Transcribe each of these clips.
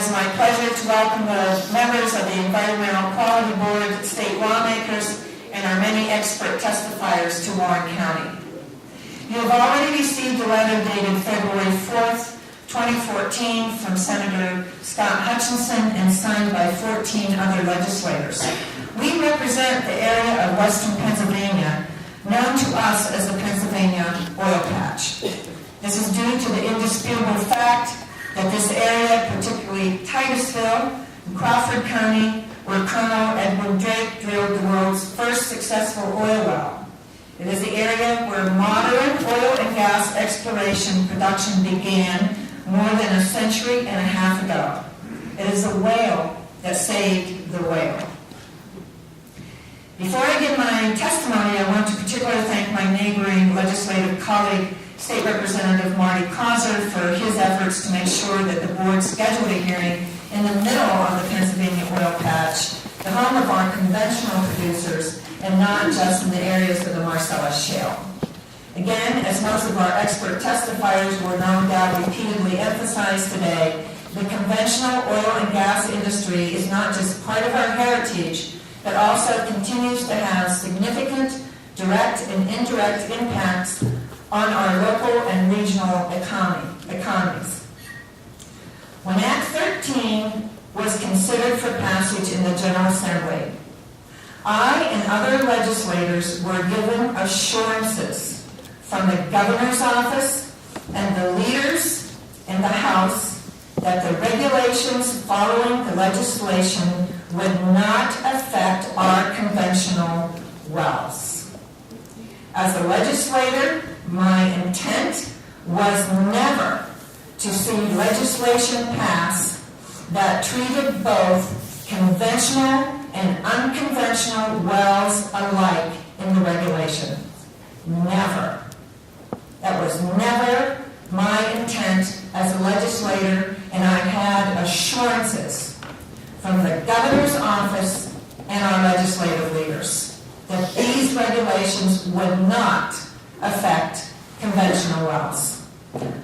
is my pleasure to welcome the members of the Environmental Quality Board, state lawmakers, and our many expert testifiers to Warren County. You have already received a letter dated February 4th, 2014 from Senator Scott Hutchinson and signed by 14 other legislators. We represent the area of western Pennsylvania known to us as the Pennsylvania Oil Patch. This is due to the indisputable fact that this area, particularly Titusville and Crawford County, where Colonel Edward Drake drilled the world's first successful oil well. It is the area where modern oil and gas exploration production began more than a century and a half ago. It is the whale that saved the whale. Before I give my testimony, I want to particularly thank my neighboring legislative colleague, State Representative Marty Causer, for his efforts to make sure that the board scheduled a hearing in the middle of the Pennsylvania Oil Patch, the home of our conventional producers, and not just in the areas of the Marcellus Shale. Again, as most of our expert testifiers will no doubt repeatedly emphasize today, the conventional oil and gas industry is not just part of our heritage, but also continues to have significant direct and indirect impacts on our local and regional economies. When Act 13 was considered for passage in the General Assembly, I and other legislators were given assurances from the governor's office and the leaders in the House that the regulations following the legislation would not affect our conventional wells. As a legislator, my intent was never to see legislation pass that treated both conventional and unconventional wells alike in the regulation. Never. That was never my intent as a legislator, and I had assurances from the governor's office and our legislative leaders that these regulations would not affect conventional wells.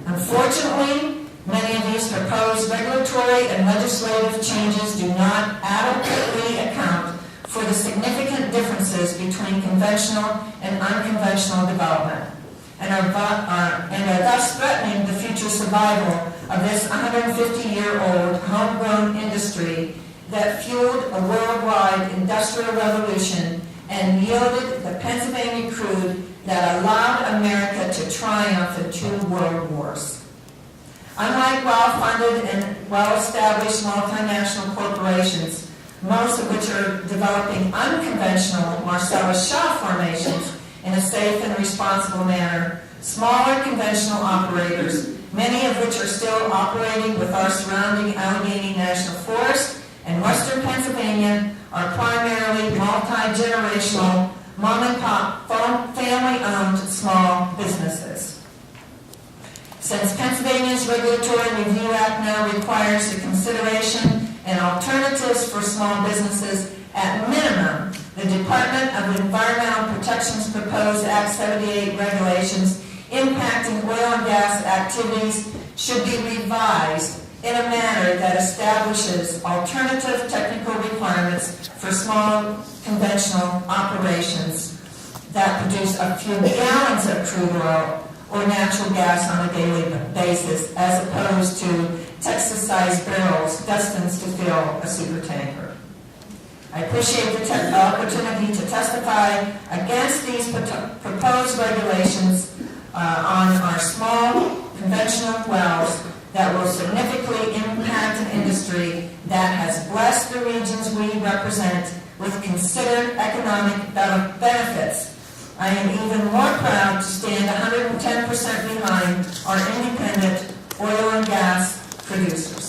Unfortunately, many of these proposed regulatory and legislative changes do not adequately account for the significant differences between conventional and unconventional development, and are thus threatening the future survival of this 150-year-old homegrown industry that fueled a worldwide industrial revolution and yielded the Pennsylvania crude that allowed America to triumph in 2 world wars. Unlike well-funded and well-established multinational corporations, most of which are developing unconventional Marcellus Shale formations in a safe and responsible manner, smaller conventional operators, many of which are still operating with our surrounding Allegheny National Forest and western Pennsylvania, are primarily multi-generational, mom-and-pop, family-owned small businesses. Since Pennsylvania's Regulatory Review Act now requires the consideration and alternatives for small businesses, at minimum, the Department of Environmental Protection's proposed Act 78 regulations impacting oil and gas activities should be revised in a manner that establishes alternative technical requirements for small conventional operations that produce a few gallons of crude oil or natural gas on a daily basis, as opposed to Texas-sized barrels destined to fill a supertanker. I appreciate the opportunity to testify against these proposed regulations on our small conventional wells that will significantly impact an industry that has blessed the regions we represent with considered economic benefits. I am even more proud to stand 110% behind our independent oil and gas producers.